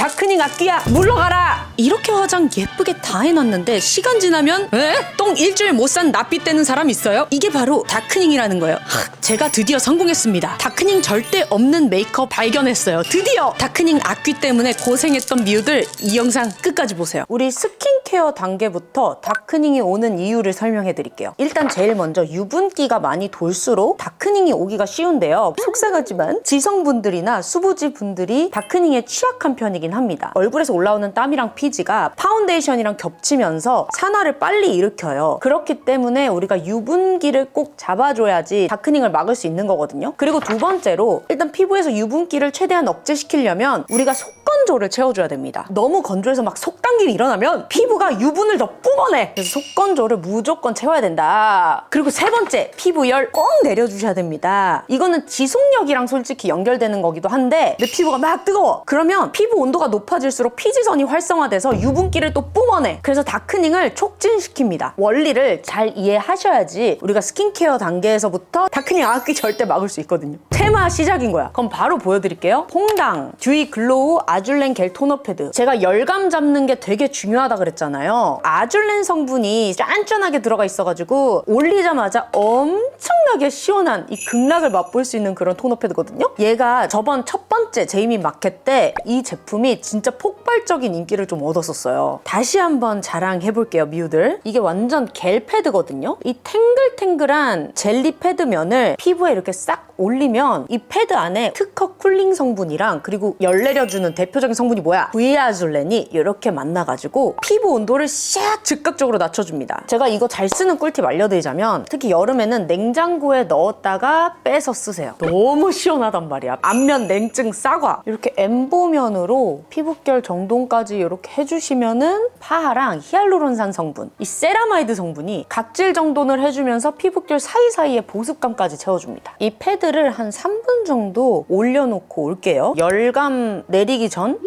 다크닝 악기야 물러가라. 이렇게 화장 예쁘게 다 해놨는데 시간 지나면 똥 일주일 못 산 납비 떼는 사람 있어요? 이게 바로 다크닝이라는 거예요. 제가 드디어 성공했습니다. 다크닝 절대 없는 메이크업 발견했어요. 드디어 다크닝 악귀 때문에 고생했던 미우들 이 영상 끝까지 보세요. 우리 스킨케어 단계부터 다크닝이 오는 이유를 설명해 드릴게요. 일단 제일 먼저 유분기가 많이 돌수록 다크닝이 오기가 쉬운데요. 속상하지만 지성분들이나 수부지 분들이 다크닝에 취약한 편이긴 합니다. 얼굴에서 올라오는 땀이랑 피지가 파운데이션이랑 겹치면서 산화를 빨리 일으켜요. 그렇기 때문에 우리가 유분기를 꼭 잡아줘야지 다크닝을 막을 수 있는 거거든요. 그리고 두 번째로 일단 피부에서 유분기를 최대한 억제시키려면 우리가 속건조를 채워줘야 됩니다. 너무 건조해서 막 속당김이 일어나면 피부가 유분을 더 뿜어내. 그래서 속건조를 무조건 채워야 된다. 그리고 세 번째, 피부열 꼭 내려주셔야 됩니다. 이거는 지속력이랑 솔직히 연결되는 거기도 한데 내 피부가 막 뜨거워. 그러면 피부 온도가 높아질수록 피지선이 활성화돼서 유분기를 또 뿜어내. 그래서 다크닝을 촉진시킵니다. 원리를 잘 이해하셔야지 우리가 스킨케어 단계에서부터 다크닝 악귀 절대 막을 수 있거든요. 테마 시작인 거야. 그럼 바로 보여드릴게요. 퐁당 듀이 글로우 아줄렌 겔 토너 패드. 제가 열감 잡는 게 되게 중요하다 그랬잖아요. 아줄렌 성분이 짠짠하게 들어가 있어가지고 올리자마자 엄청나게 시원한 이 극락을 맛볼 수 있는 그런 토너 패드거든요. 얘가 저번 첫 번째 제이미 마켓 때 이 제품이 진짜 폭발적인 인기를 좀 얻었었어요. 다시 한번 자랑해볼게요, 미우들. 이게 완전 겔 패드거든요. 이 탱글탱글한 젤리 패드면을 피부에 이렇게 싹 올리면 이 패드 안에 특허 쿨링 성분이랑 그리고 열 내려주는 대표적인 성분이 뭐야? 브이아줄렌이 이렇게 만나가지고 피부 온도를 샥 즉각적으로 낮춰줍니다. 제가 이거 잘 쓰는 꿀팁 알려드리자면 특히 여름에는 냉장고에 넣었다가 빼서 쓰세요. 너무 시원하단 말이야. 안면 냉증 사과 이렇게 엠보면으로 피부결 정돈까지 이렇게 해주시면은 파하랑 히알루론산 성분, 이 세라마이드 성분이 각질 정돈을 해주면서 피부결 사이사이에 보습감까지 채워줍니다. 이 패드를 한 3분 정도 올려놓고 올게요. 열감 내리기 전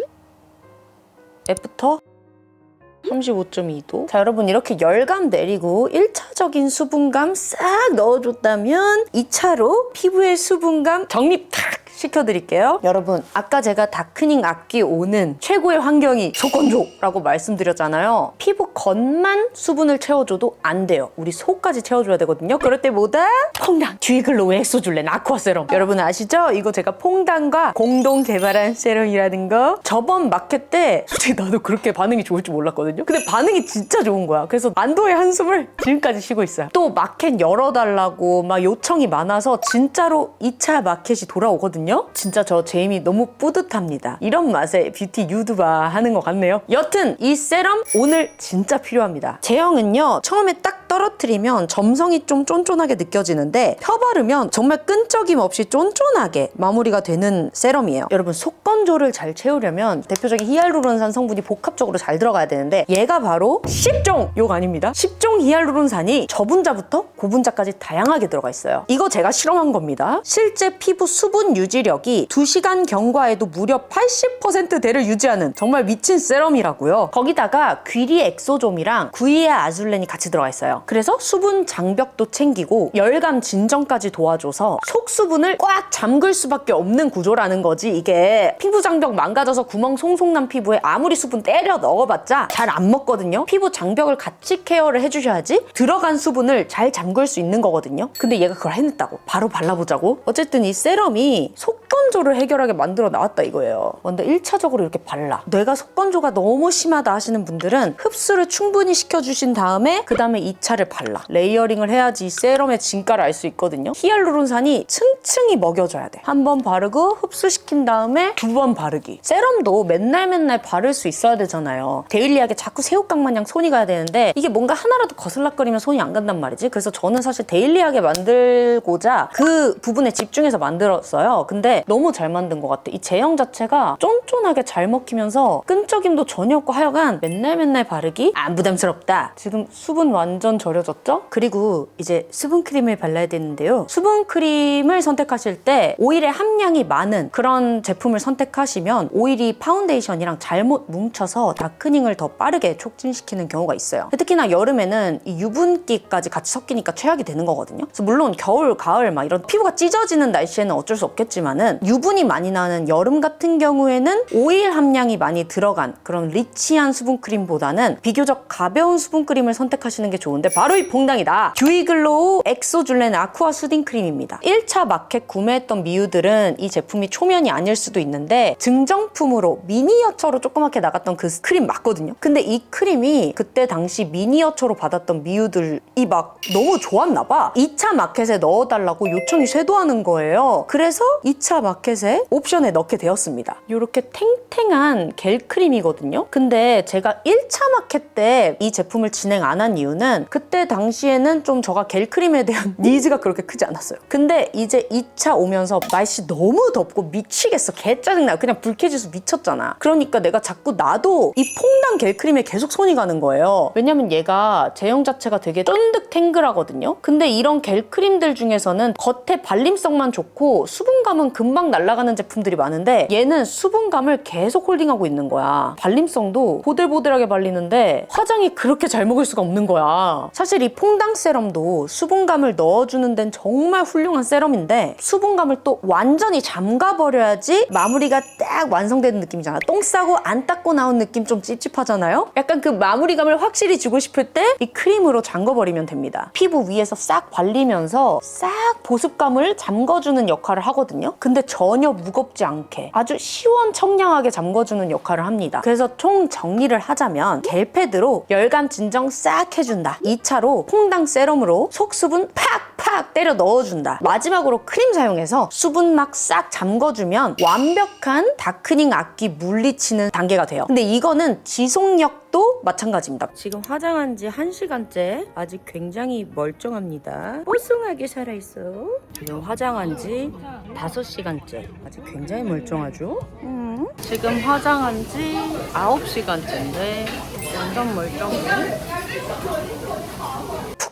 애프터 35.2도. 자, 여러분 이렇게 열감 내리고 1차적인 수분감 싹 넣어줬다면 2차로 피부의 수분감 정립 탁 시켜드릴게요. 여러분 아까 제가 다크닝 악기 오는 최고의 환경이 속건조라고 말씀드렸잖아요. 피부 겉만 수분을 채워줘도 안 돼요. 우리 속까지 채워줘야 되거든요. 그럴 때 뭐다? 퐁당 듀이 글로우 엑소줄렌 아쿠아 세럼. 여러분 아시죠? 이거 제가 퐁당과 공동 개발한 세럼이라는 거. 저번 마켓 때 솔직히 나도 그렇게 반응이 좋을 줄 몰랐거든요. 근데 반응이 진짜 좋은 거야. 그래서 안도의 한숨을 지금까지 쉬고 있어요. 또 마켓 열어달라고 막 요청이 많아서 진짜로 2차 마켓이 돌아오거든요. 진짜 저 제이미 너무 뿌듯합니다. 이런 맛에 뷰티 유튜버 하는 것 같네요. 여튼 이 세럼 오늘 진짜 필요합니다. 제형은요 처음에 딱 떨어뜨리면 점성이 좀 쫀쫀하게 느껴지는데 펴바르면 정말 끈적임 없이 쫀쫀하게 마무리가 되는 세럼이에요. 여러분 속건조를 잘 채우려면 대표적인 히알루론산 성분이 복합적으로 잘 들어가야 되는데 얘가 바로 10종! 욕 아닙니다. 10종 히알루론산이 저분자부터 고분자까지 다양하게 들어가 있어요. 이거 제가 실험한 겁니다. 실제 피부 수분 유지력이 2시간 경과에도 무려 80%대를 유지하는 정말 미친 세럼이라고요. 거기다가 귀리 엑소좀이랑 구이아 아줄렌이 같이 들어가 있어요. 그래서 수분 장벽도 챙기고 열감 진정까지 도와줘서 속수분을 꽉 잠글 수밖에 없는 구조라는 거지. 이게 피부 장벽 망가져서 구멍 송송 난 피부에 아무리 수분 때려 넣어봤자 잘 안 먹거든요. 피부 장벽을 같이 케어를 해주셔야지 들어간 수분을 잘 잠글 수 있는 거거든요. 근데 얘가 그걸 해냈다고. 바로 발라보자고. 어쨌든 이 세럼이 속건조를 해결하게 만들어 나왔다 이거예요. 먼저 1차적으로 이렇게 발라. 뇌가 속건조가 너무 심하다 하시는 분들은 흡수를 충분히 시켜주신 다음에 그 다음에 2차를 발라. 레이어링을 해야지 이 세럼의 진가를 알 수 있거든요. 히알루론산이 층층이 먹여줘야 돼. 한 번 바르고 흡수시킨 다음에 2번 바르기. 세럼도 맨날 바를 수 있어야 되잖아요. 데일리하게 자꾸 새우깡 마냥 손이 가야 되는데 이게 뭔가 하나라도 거슬락거리면 손이 안 간단 말이지. 그래서 저는 사실 데일리하게 만들고자 그 부분에 집중해서 만들었어요. 근데 너무 잘 만든 것 같아. 이 제형 자체가 쫀쫀하게 잘 먹히면서 끈적임도 전혀 없고 하여간 맨날 바르기 안 부담스럽다. 지금 수분 완전 완전 절여졌죠? 그리고 이제 수분크림을 발라야 되는데요. 수분크림을 선택하실 때 오일의 함량이 많은 그런 제품을 선택하시면 오일이 파운데이션이랑 잘못 뭉쳐서 다크닝을 더 빠르게 촉진시키는 경우가 있어요. 특히나 여름에는 이 유분기까지 같이 섞이니까 최악이 되는 거거든요. 그래서 물론 겨울, 가을 막 이런 피부가 찢어지는 날씨에는 어쩔 수 없겠지만은 유분이 많이 나는 여름 같은 경우에는 오일 함량이 많이 들어간 그런 리치한 수분크림보다는 비교적 가벼운 수분크림을 선택하시는 게 좋은데 바로 이 퐁당이다. 듀이글로우 엑소줄렌 아쿠아 수딩 크림입니다. 1차 마켓 구매했던 미우들은 이 제품이 초면이 아닐 수도 있는데 증정품으로 미니어처로 조그맣게 나갔던 그 크림 맞거든요. 근데 이 크림이 그때 당시 미니어처로 받았던 미우들이 막 너무 좋았나 봐. 2차 마켓에 넣어달라고 요청이 쇄도하는 거예요. 그래서 2차 마켓에 옵션에 넣게 되었습니다. 이렇게 탱탱한 겔 크림이거든요. 근데 제가 1차 마켓 때 이 제품을 진행 안 한 이유는 그때 당시에는 좀 저가 겔 크림에 대한 니즈가 그렇게 크지 않았어요. 근데 이제 2차 오면서 날씨 너무 덥고 미치겠어. 개 짜증나. 그냥 불쾌지수 미쳤잖아. 그러니까 내가 자꾸 나도 이 퐁당 겔 크림에 계속 손이 가는 거예요. 왜냐면 얘가 제형 자체가 되게 쫀득탱글하거든요. 근데 이런 겔 크림들 중에서는 겉에 발림성만 좋고 수분감은 금방 날아가는 제품들이 많은데 얘는 수분감을 계속 홀딩하고 있는 거야. 발림성도 보들보들하게 발리는데 화장이 그렇게 잘 먹을 수가 없는 거야. 사실 이 퐁당 세럼도 수분감을 넣어주는 데는 정말 훌륭한 세럼인데 수분감을 또 완전히 잠가버려야지 마무리가 딱 완성되는 느낌이잖아. 똥 싸고 안 닦고 나온 느낌 좀 찝찝하잖아요? 약간 그 마무리감을 확실히 주고 싶을 때 이 크림으로 잠궈버리면 됩니다. 피부 위에서 싹 발리면서 싹 보습감을 잠궈주는 역할을 하거든요. 근데 전혀 무겁지 않게 아주 시원청량하게 잠궈주는 역할을 합니다. 그래서 총 정리를 하자면 겔패드로 열감 진정 싹 해준다. 2차로 퐁당 세럼으로 속수분 팍팍 때려 넣어준다. 마지막으로 크림 사용해서 수분 막 싹 잠궈주면 완벽한 다크닝 악기 물리치는 단계가 돼요. 근데 이거는 지속력도 마찬가지입니다. 지금 화장한 지 1시간째 아직 굉장히 멀쩡합니다. 뽀송하게 살아있어. 지금 화장한 지 5시간째 아직 굉장히 멀쩡하죠? 지금 화장한 지 9시간째인데 완전 멀쩡해.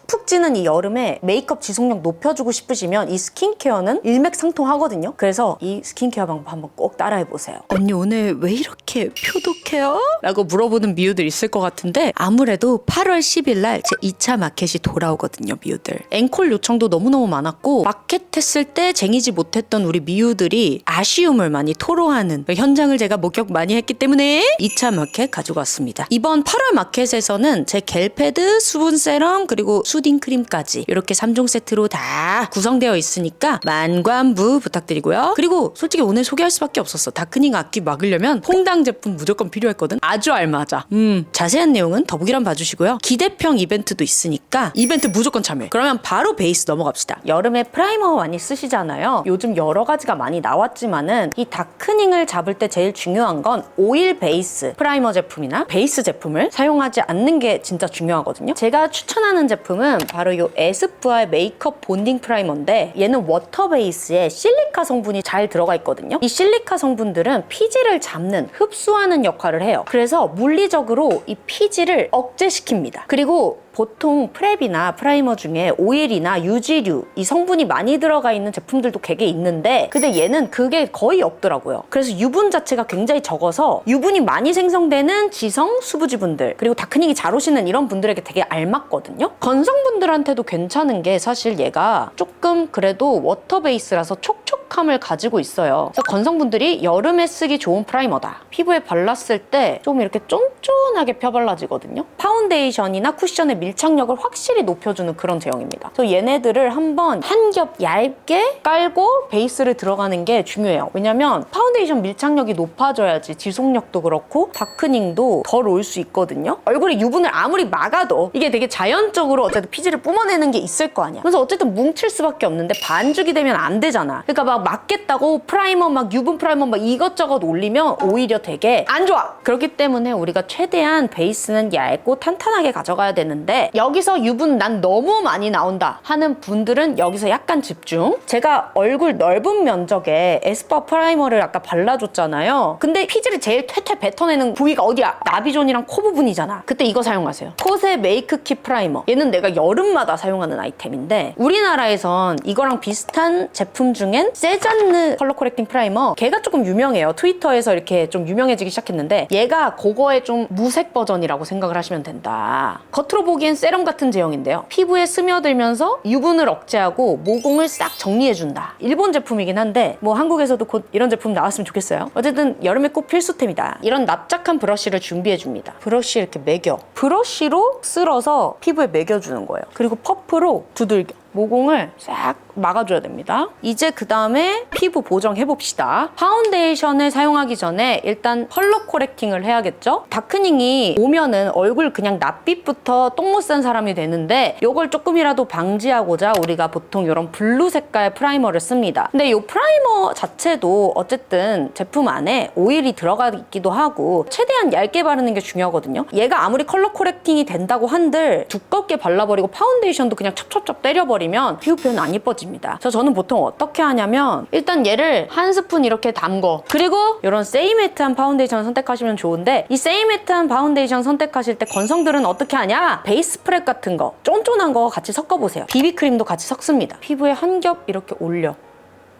푹푹 찌는 이 여름에 메이크업 지속력 높여주고 싶으시면 이 스킨케어는 일맥상통하거든요. 그래서 이 스킨케어 방법 한번 꼭 따라해보세요. 언니 오늘 왜 이렇게 표독해요? 라고 물어보는 미우들 있을 것 같은데 아무래도 8월 10일 날 제 2차 마켓이 돌아오거든요. 미우들. 앵콜 요청도 너무너무 많았고 마켓 했을 때 쟁이지 못했던 우리 미우들이 아쉬움을 많이 토로하는 현장을 제가 목격 많이 했기 때문에 2차 마켓 가지고 왔습니다. 이번 8월 마켓에서는 제 겔패드, 수분 세럼 그리고 수딩 크림까지 이렇게 3종 세트로 다 구성되어 있으니까 만관부 부탁드리고요. 그리고 솔직히 오늘 소개할 수밖에 없었어. 다크닝 악기 막으려면 퐁당 제품 무조건 필요했거든. 아주 알맞아. 자세한 내용은 더보기란 봐주시고요. 기대평 이벤트도 있으니까 이벤트 무조건 참여해. 그러면 바로 베이스 넘어갑시다. 여름에 프라이머 많이 쓰시잖아요. 요즘 여러 가지가 많이 나왔지만은 이 다크닝을 잡을 때 제일 중요한 건 오일 베이스 프라이머 제품이나 베이스 제품을 사용하지 않는 게 진짜 중요하거든요. 제가 추천하는 제품은 바로 이 에스쁘아의 메이크업 본딩 프라이머인데 얘는 워터 베이스에 실리카 성분이 잘 들어가 있거든요. 이 실리카 성분들은 피지를 잡는, 흡수하는 역할을 해요. 그래서 물리적으로 이 피지를 억제시킵니다. 그리고 보통 프랩이나 프라이머 중에 오일이나 유지류 이 성분이 많이 들어가 있는 제품들도 되게 있는데 근데 얘는 그게 거의 없더라고요. 그래서 유분 자체가 굉장히 적어서 유분이 많이 생성되는 지성 수부지분들 그리고 다크닝이 잘 오시는 이런 분들에게 되게 알맞거든요. 건성분들한테도 괜찮은 게 사실 얘가 조금 그래도 워터 베이스라서 촉촉함을 가지고 있어요. 그래서 건성분들이 여름에 쓰기 좋은 프라이머다. 피부에 발랐을 때 좀 이렇게 쫀쫀하게 펴발라지거든요. 파운데이션이나 쿠션의 밀착력을 확실히 높여주는 그런 제형입니다. 그래서 얘네들을 한번 한 겹 얇게 깔고 베이스를 들어가는 게 중요해요. 왜냐면 파운데이션 밀착력이 높아져야지 지속력도 그렇고 다크닝도 덜 올 수 있거든요. 얼굴에 유분을 아무리 막아도 이게 되게 자연적으로 어쨌든 피지를 뿜어내는 게 있을 거 아니야. 그래서 어쨌든 뭉칠 수밖에 없는데 반죽이 되면 안 되잖아. 그러니까 막 맞겠다고 프라이머 막 유분 프라이머 막 이것저것 올리면 오히려 되게 안 좋아. 그렇기 때문에 우리가 최대한 베이스는 얇고 탄탄하게 가져가야 되는데 여기서 유분 난 너무 많이 나온다 하는 분들은 여기서 약간 집중. 제가 얼굴 넓은 면적에 에스쁘아 프라이머를 아까 발라줬잖아요. 근데 피지를 제일 퇴퇴 뱉어내는 부위가 어디야? 나비존이랑 코 부분이잖아. 그때 이거 사용하세요. 콧의 메이크키 프라이머. 얘는 내가 여름마다 사용하는 아이템인데 우리나라에선 이거랑 비슷한 제품 중엔 세잔느 컬러 코렉팅 프라이머, 걔가 조금 유명해요. 트위터에서 이렇게 좀 유명해지기 시작했는데 얘가 그거의 좀 무색 버전이라고 생각을 하시면 된다. 겉으로 보기엔 세럼 같은 제형인데요. 피부에 스며들면서 유분을 억제하고 모공을 싹 정리해준다. 일본 제품이긴 한데 뭐 한국에서도 곧 이런 제품 나왔으면 좋겠어요. 어쨌든 여름에 꼭 필수템이다. 이런 납작한 브러쉬를 준비해줍니다. 브러쉬 이렇게 매겨. 브러쉬로 쓸어서 피부에 매겨주는 거예요. 그리고 퍼프로 두들겨. 모공을 싹 막아줘야 됩니다. 이제 그 다음에 피부 보정해봅시다. 파운데이션을 사용하기 전에 일단 컬러 코렉팅을 해야겠죠? 다크닝이 오면은 얼굴 그냥 낯빛부터 똥 못 싼 사람이 되는데 이걸 조금이라도 방지하고자 우리가 보통 이런 블루 색깔 프라이머를 씁니다. 근데 이 프라이머 자체도 어쨌든 제품 안에 오일이 들어가 있기도 하고 최대한 얇게 바르는 게 중요하거든요. 얘가 아무리 컬러 코렉팅이 된다고 한들 두껍게 발라버리고 파운데이션도 그냥 찹찹찹 때려버리면 피부 표현 안 예뻐집니다. 그래서 저는 보통 어떻게 하냐면 일단 얘를 한 스푼 이렇게 담궈. 그리고 이런 세이매트한 파운데이션 선택하시면 좋은데 이 세이매트한 파운데이션 선택하실 때 건성들은 어떻게 하냐? 베이스 프랩 같은 거, 쫀쫀한 거 같이 섞어보세요. 비비크림도 같이 섞습니다. 피부에 한 겹 이렇게 올려.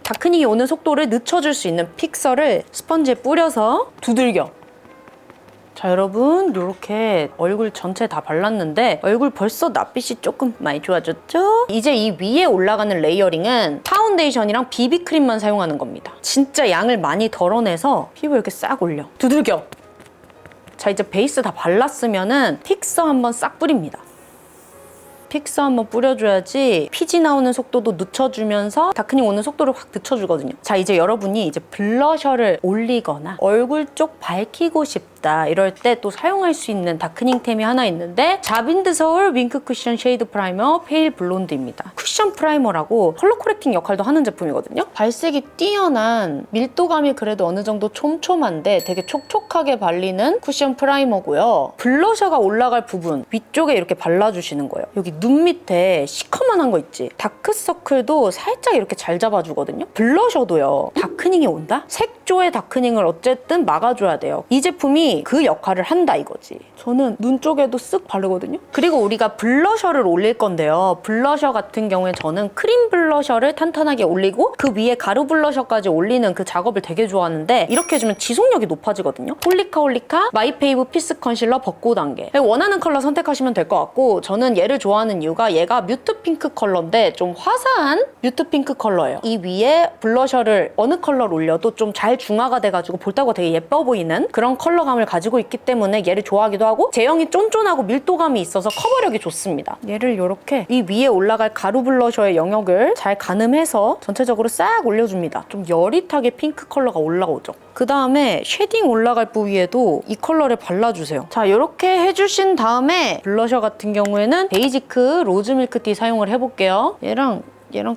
다크닝이 오는 속도를 늦춰줄 수 있는 픽서를 스펀지에 뿌려서 두들겨. 자, 여러분 이렇게 얼굴 전체 다 발랐는데 얼굴 벌써 낯빛이 조금 많이 좋아졌죠? 이제 이 위에 올라가는 레이어링은 파운데이션이랑 비비크림만 사용하는 겁니다. 진짜 양을 많이 덜어내서 피부 이렇게 싹 올려. 두들겨. 자, 이제 베이스 다 발랐으면은 픽서 한번 싹 뿌립니다. 픽서 한번 뿌려줘야지 피지 나오는 속도도 늦춰주면서 다크닝 오는 속도를 확 늦춰주거든요. 자, 이제 여러분이 이제 블러셔를 올리거나 얼굴 쪽 밝히고 싶다 이럴 때 또 사용할 수 있는 다크닝템이 하나 있는데 자빈드 서울 윙크 쿠션 쉐이드 프라이머 페일 블론드입니다. 쿠션 프라이머라고 컬러 코렉팅 역할도 하는 제품이거든요. 발색이 뛰어난 밀도감이 그래도 어느 정도 촘촘한데 되게 촉촉하게 발리는 쿠션 프라이머고요. 블러셔가 올라갈 부분 위쪽에 이렇게 발라주시는 거예요. 여기 눈 밑에 시커먼한 거 있지? 다크서클도 살짝 이렇게 잘 잡아주거든요. 블러셔도요. 다크닝이 온다? 색조의 다크닝을 어쨌든 막아줘야 돼요. 이 제품이 그 역할을 한다 이거지. 저는 눈 쪽에도 쓱 바르거든요. 그리고 우리가 블러셔를 올릴 건데요. 블러셔 같은 경우에 저는 크림 블러셔를 탄탄하게 올리고 그 위에 가루 블러셔까지 올리는 그 작업을 되게 좋아하는데 이렇게 해주면 지속력이 높아지거든요. 홀리카 마이페이브 피스 컨실러 벚꽃 단계. 원하는 컬러 선택하시면 될 것 같고 저는 얘를 좋아하는 이유가 얘가 뮤트 핑크 컬러인데 좀 화사한 뮤트 핑크 컬러예요. 이 위에 블러셔를 어느 컬러를 올려도 좀 잘 중화가 돼가지고 볼따고 되게 예뻐 보이는 그런 컬러감을 가지고 있기 때문에 얘를 좋아하기도 하고 제형이 쫀쫀하고 밀도감이 있어서 커버력이 좋습니다. 얘를 이렇게 이 위에 올라갈 가루 블러셔의 영역을 잘 가늠해서 전체적으로 싹 올려줍니다. 좀 여릿하게 핑크 컬러가 올라오죠. 그 다음에 쉐딩 올라갈 부위에도 이 컬러를 발라주세요. 자, 이렇게 해주신 다음에 블러셔 같은 경우에는 베이지크 로즈 밀크티 사용을 해볼게요. 얘랑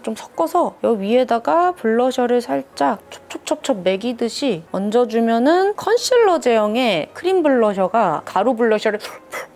좀 섞어서 여기 위에다가 블러셔를 살짝 촉촉촉촉 매기듯이 얹어주면은 컨실러 제형의 크림 블러셔가 가루 블러셔를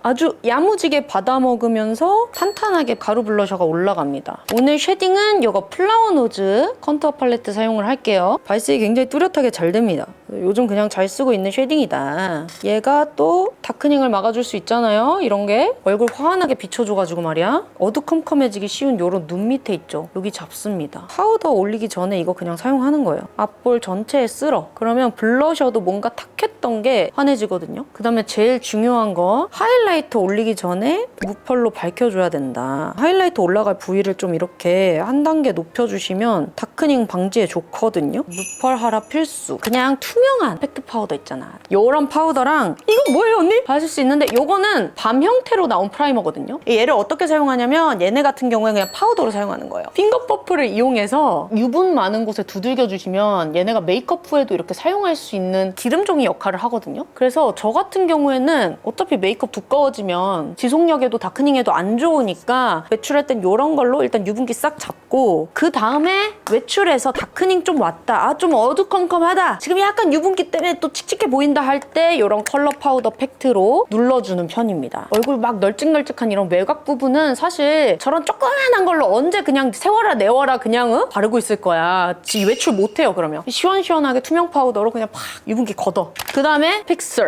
아주 야무지게 받아먹으면서 탄탄하게 가루 블러셔가 올라갑니다. 오늘 쉐딩은 이거 플라워 노즈 컨투어 팔레트 사용을 할게요. 발색이 굉장히 뚜렷하게 잘 됩니다. 요즘 그냥 잘 쓰고 있는 쉐딩이다. 얘가 또 다크닝을 막아줄 수 있잖아요. 이런 게 얼굴 환하게 비춰줘가지고 말이야. 어두컴컴해지기 쉬운 요런 눈 밑에 있죠. 여기 잡습니다. 파우더 올리기 전에 이거 그냥 사용하는 거예요. 앞볼 전체에 쓸어. 그러면 블러셔도 뭔가 탁했던 게 환해지거든요. 그 다음에 제일 중요한 거 하이라이터 올리기 전에 무펄로 밝혀줘야 된다. 하이라이터 올라갈 부위를 좀 이렇게 한 단계 높여주시면 다크닝 방지에 좋거든요. 무펄 하라 필수. 그냥 투명한 팩트 파우더 있잖아. 요런 파우더랑 이거 뭐예요 언니? 하실 수 있는데 요거는 밤 형태로 나온 프라이머거든요. 얘를 어떻게 사용하냐면 얘네 같은 경우에 그냥 파우더로 사용하는 거예요. 핑거 퍼프를 이용해서 유분 많은 곳에 두들겨 주시면 얘네가 메이크업 후에도 이렇게 사용할 수 있는 기름종이 역할을 역할을 하거든요. 그래서 저 같은 경우에는 어차피 메이크업 두꺼워지면 지속력에도 다크닝에도 안 좋으니까 외출할 땐 이런 걸로 일단 유분기 싹 잡고 그 다음에 외출해서 다크닝 좀 왔다. 아, 좀 어두컴컴하다. 지금 약간 유분기 때문에 또 칙칙해 보인다 할 때 이런 컬러 파우더 팩트로 눌러주는 편입니다. 얼굴 막 널찍널찍한 이런 외곽 부분은 사실 저런 조그만한 걸로 언제 그냥 세워라 내워라 그냥 바르고 있을 거야. 외출 못해요 그러면. 시원시원하게 투명 파우더로 그냥 팍 유분기 걷어. 그 다음에 픽서.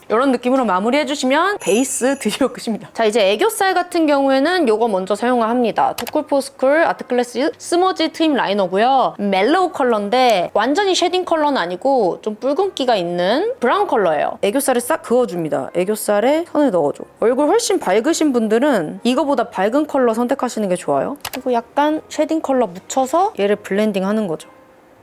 이런 느낌으로 마무리해주시면 베이스 드디어 끝입니다. 자, 이제 애교살 같은 경우에는 이거 먼저 사용을 합니다. 도쿨포스쿨 아트클래스 스머지 트임 라이너고요. 멜로우 컬러인데 완전히 쉐딩 컬러는 아니고 좀 붉은기가 있는 브라운 컬러예요. 애교살에 싹 그어줍니다. 애교살에 선을 넣어줘. 얼굴 훨씬 밝으신 분들은 이거보다 밝은 컬러 선택하시는 게 좋아요. 그리고 약간 쉐딩 컬러 묻혀서 얘를 블렌딩 하는 거죠.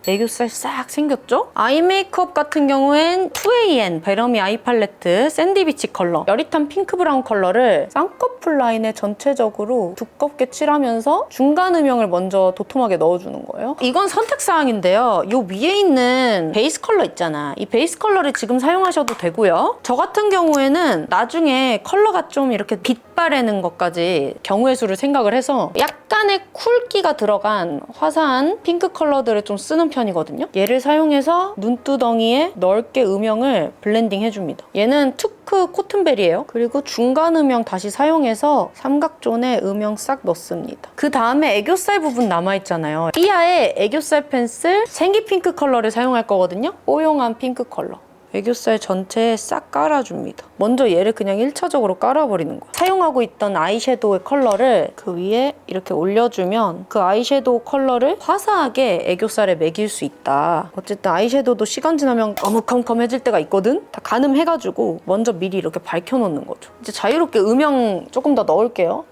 애교살 싹 생겼죠? 아이 메이크업 같은 경우엔 2AN 베러미 아이 팔레트 샌디비치 컬러 여릿한 핑크 브라운 컬러를 쌍꺼풀 라인에 전체적으로 두껍게 칠하면서 중간 음영을 먼저 도톰하게 넣어주는 거예요. 이건 선택사항인데요. 이 위에 있는 베이스 컬러 있잖아. 이 베이스 컬러를 지금 사용하셔도 되고요. 저 같은 경우에는 나중에 컬러가 좀 이렇게 빛바래는 것까지 경우의 수를 생각을 해서 약간의 쿨기가 들어간 화사한 핑크 컬러들을 좀 쓰는 편이거든요. 얘를 사용해서 눈두덩이에 넓게 음영을 블렌딩 해줍니다. 얘는 투크 코튼벨이에요. 그리고 중간 음영 다시 사용해서 삼각존에 음영 싹 넣습니다. 그 다음에 애교살 부분 남아있잖아요. 삐아의 애교살 펜슬 생기 핑크 컬러를 사용할 거거든요. 뽀용한 핑크 컬러. 애교살 전체에 싹 깔아줍니다. 먼저 얘를 그냥 1차적으로 깔아버리는 거예요. 사용하고 있던 아이섀도우의 컬러를 그 위에 이렇게 올려주면 그 아이섀도우 컬러를 화사하게 애교살에 매길 수 있다. 어쨌든 아이섀도우도 시간 지나면 어묵컴컴해질 때가 있거든? 다 가늠해가지고 먼저 미리 이렇게 밝혀놓는 거죠. 이제 자유롭게 음영 조금 더 넣을게요.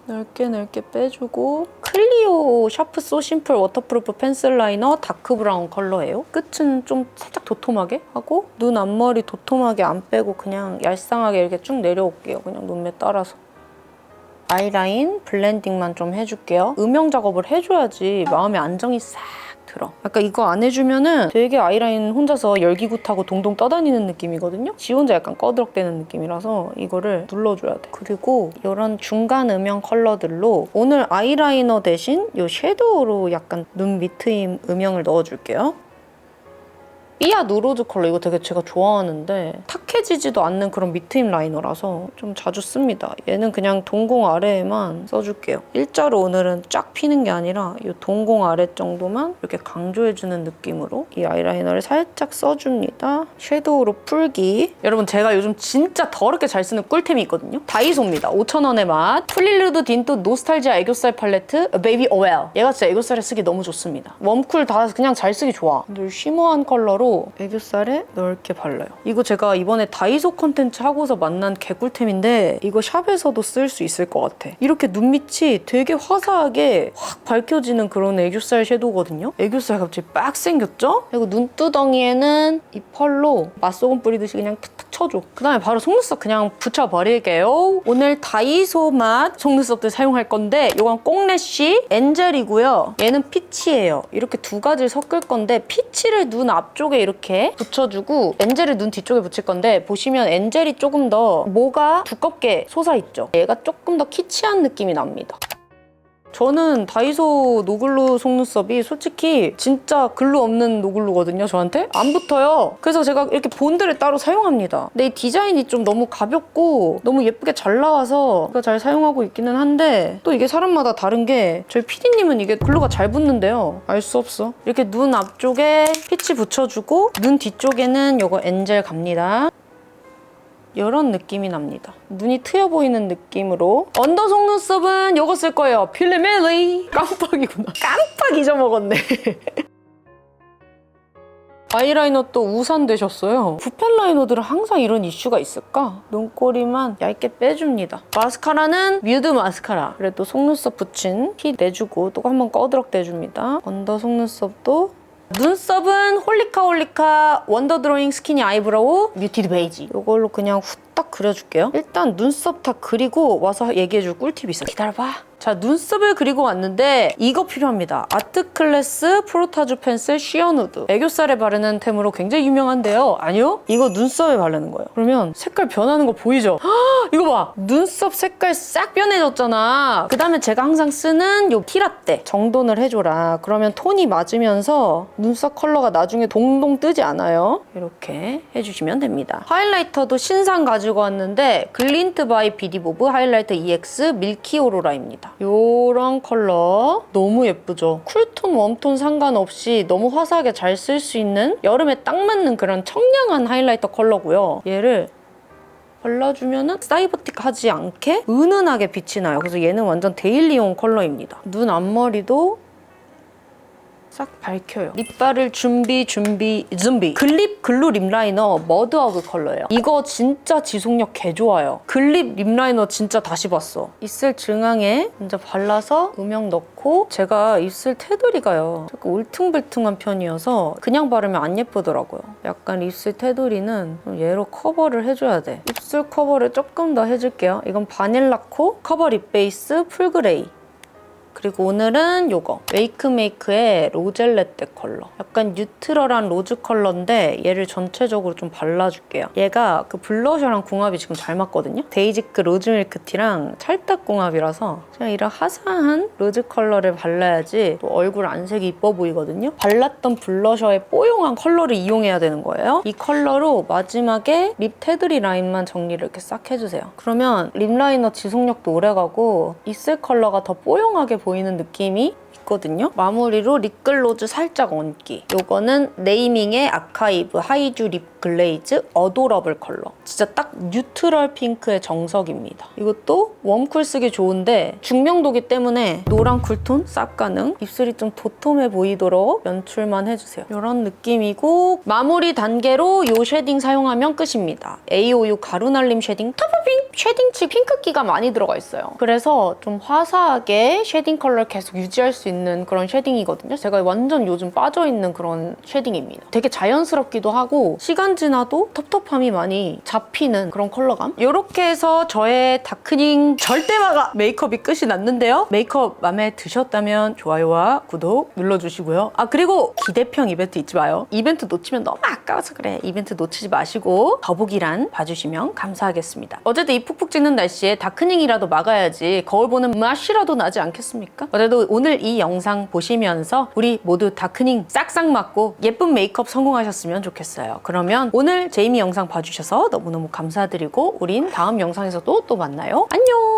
넓게 빼주고 클리오 샤프 소 심플 워터프루프 펜슬 라이너 다크 브라운 컬러예요. 끝은 좀 살짝 도톰하게 하고 눈 앞머리 도톰하게 안 빼고 그냥 얄쌍하게 이렇게 쭉 내려올게요. 그냥 눈매 따라서. 아이라인 블렌딩만 좀 해줄게요. 음영 작업을 해줘야지 마음의 안정이 싹 들어. 아까 이거 안 해주면은 되게 아이라인 혼자서 열기구 타고 동동 떠다니는 느낌이거든요. 지 혼자 약간 꺼드럭대는 느낌이라서 이거를 눌러줘야 돼. 그리고 이런 중간 음영 컬러들로 오늘 아이라이너 대신 이 섀도우로 약간 눈 밑트임 음영을 넣어줄게요. 삐아 누로즈 컬러 이거 되게 제가 좋아하는데 탁해지지도 않는 그런 밑트임 라이너라서 좀 자주 씁니다. 얘는 그냥 동공 아래에만 써줄게요. 일자로 오늘은 쫙 피는 게 아니라 이 동공 아래 정도만 이렇게 강조해주는 느낌으로 이 아이라이너를 살짝 써줍니다. 섀도우로 풀기. 여러분 제가 요즘 진짜 더럽게 잘 쓰는 꿀템이 있거든요. 다이소입니다. 5,000원의 맛. 플릴루드 딘또 노스탈지아 애교살 팔레트 베이비 오웰. 얘가 진짜 애교살에 쓰기 너무 좋습니다. 웜쿨 다 그냥 잘 쓰기 좋아. 근데 쉬머한 컬러로 애교살에 넓게 발라요. 이거 제가 이번에 다이소 컨텐츠 하고서 만난 개꿀템인데 이거 샵에서도 쓸 수 있을 것 같아. 이렇게 눈밑이 되게 화사하게 확 밝혀지는 그런 애교살 섀도우거든요. 애교살 갑자기 빡 생겼죠? 그리고 눈두덩이에는 이 펄로 맛소금 뿌리듯이 그냥 탁탁 쳐줘. 그 다음에 바로 속눈썹 그냥 붙여버릴게요. 오늘 다이소 맛 속눈썹들 사용할 건데 이건 꽁래쉬 엔젤이고요. 얘는 피치예요. 이렇게 두 가지를 섞을 건데 피치를 눈 앞쪽에 이렇게 붙여주고 엔젤을 눈 뒤쪽에 붙일 건데 보시면 엔젤이 조금 더 모가 두껍게 솟아있죠. 얘가 조금 더 키치한 느낌이 납니다. 저는 다이소 노글루 속눈썹이 솔직히 진짜 글루 없는 노글루거든요, 저한테. 안 붙어요. 그래서 제가 이렇게 본드를 따로 사용합니다. 근데 이 디자인이 좀 너무 가볍고 너무 예쁘게 잘 나와서 제가 잘 사용하고 있기는 한데 또 이게 사람마다 다른 게 저희 PD님은 이게 글루가 잘 붙는데요. 알 수 없어. 이렇게 눈 앞쪽에 피치 붙여주고 눈 뒤쪽에는 이거 엔젤 갑니다. 이런 느낌이 납니다. 눈이 트여 보이는 느낌으로. 언더 속눈썹은 이거 쓸 거예요. 필리밀리. 깜빡이구나. 깜빡 잊어먹었네. 아이라이너 또 우산 되셨어요. 붓펜 라이너들은 항상 이런 이슈가 있을까? 눈꼬리만 얇게 빼줍니다. 마스카라는 뮤드 마스카라. 그래도 속눈썹 붙인 티 내주고 또 한번 꺼드럭 대줍니다. 언더 속눈썹도 눈썹은 홀리카 원더 드로잉 스키니 아이브로우 뮤티드 베이지. 이걸로 그냥 후딱 그려줄게요. 일단 눈썹 다 그리고 와서 얘기해줄 꿀팁이 있어. 기다려봐. 자, 눈썹을 그리고 왔는데 이거 필요합니다. 아트클래스 프로타주 펜슬 쉬어 누드. 애교살에 바르는 템으로 굉장히 유명한데요. 아니요? 이거 눈썹에 바르는 거예요. 그러면 색깔 변하는 거 보이죠? 헉, 이거 봐! 눈썹 색깔 싹 변해졌잖아. 그 다음에 제가 항상 쓰는 요 티라떼. 정돈을 해줘라. 그러면 톤이 맞으면서 눈썹 컬러가 나중에 동동 뜨지 않아요. 이렇게 해주시면 됩니다. 하이라이터도 신상 가지고 왔는데 글린트 바이 비디보브 하이라이터 EX 밀키 오로라입니다. 요런 컬러 너무 예쁘죠? 쿨톤, 웜톤 상관없이 너무 화사하게 잘 쓸 수 있는 여름에 딱 맞는 그런 청량한 하이라이터 컬러고요. 얘를 발라주면은 사이버틱 하지 않게 은은하게 빛이 나요. 그래서 얘는 완전 데일리용 컬러입니다. 눈 앞머리도 싹 밝혀요. 립 바를 준비. 글립 글루 립 라이너 머드허그 컬러예요. 이거 진짜 지속력 개 좋아요. 글립 립 라이너 진짜 다시 봤어. 입술 중앙에 먼저 발라서 음영 넣고, 제가 입술 테두리가요, 조금 울퉁불퉁한 편이어서 그냥 바르면 안 예쁘더라고요. 약간 입술 테두리는 얘로 커버를 해줘야 돼. 입술 커버를 조금 더 해줄게요. 이건 바닐라코 커버 립 베이스 풀그레이. 그리고 오늘은 요거 웨이크메이크의 로젤레떼 컬러. 약간 뉴트럴한 로즈 컬러인데 얘를 전체적으로 좀 발라줄게요. 얘가 그 블러셔랑 궁합이 지금 잘 맞거든요. 데이지크 로즈밀크티랑 찰떡궁합이라서 그냥 이런 화사한 로즈 컬러를 발라야지 또 얼굴 안색이 이뻐 보이거든요. 발랐던 블러셔의 뽀용한 컬러를 이용해야 되는 거예요. 이 컬러로 마지막에 립 테두리 라인만 정리를 이렇게 싹 해주세요. 그러면 립 라이너 지속력도 오래가고 입술 컬러가 더 뽀용하게 보이는 느낌이 있거든요. 마무리로 립글로즈 살짝 얹기. 요거는 네이밍의 아카이브 하이듀 립 글레이즈 어도러블 컬러. 진짜 딱 뉴트럴 핑크의 정석입니다. 이것도 웜쿨 쓰기 좋은데 중명도기 때문에 노란 쿨톤 쌉 가능. 입술이 좀 도톰해 보이도록 연출만 해주세요. 이런 느낌이고, 마무리 단계로 이 쉐딩 사용하면 끝입니다. AOU 가루날림 쉐딩 터프핑 쉐딩치 핑크기가 많이 들어가 있어요. 그래서 좀 화사하게 쉐딩 컬러를 계속 유지할 수 있는 그런 쉐딩이거든요. 제가 완전 요즘 빠져있는 그런 쉐딩입니다. 되게 자연스럽기도 하고 시간 지나도 텁텁함이 많이 잡히는 그런 컬러감. 이렇게 해서 저의 다크닝 절대 마가 메이크업이 끝이 났는데요. 메이크업 마음에 드셨다면 좋아요와 구독 눌러주시고요. 아, 그리고 기대평 이벤트 잊지 마요. 이벤트 놓치면 너무 아까워서 그래. 이벤트 놓치지 마시고 더보기란 봐주시면 감사하겠습니다. 어제도 이 푹푹 찍는 날씨에 다크닝이라도 막아야지 거울 보는 맛이라도 나지 않겠습니까? 어제도 오늘 이 영상 보시면서 우리 모두 다크닝 싹싹 맞고 예쁜 메이크업 성공하셨으면 좋겠어요. 그러면 오늘 제이미 영상 봐주셔서 너무너무 감사드리고 우린 다음 영상에서도 또 만나요. 안녕!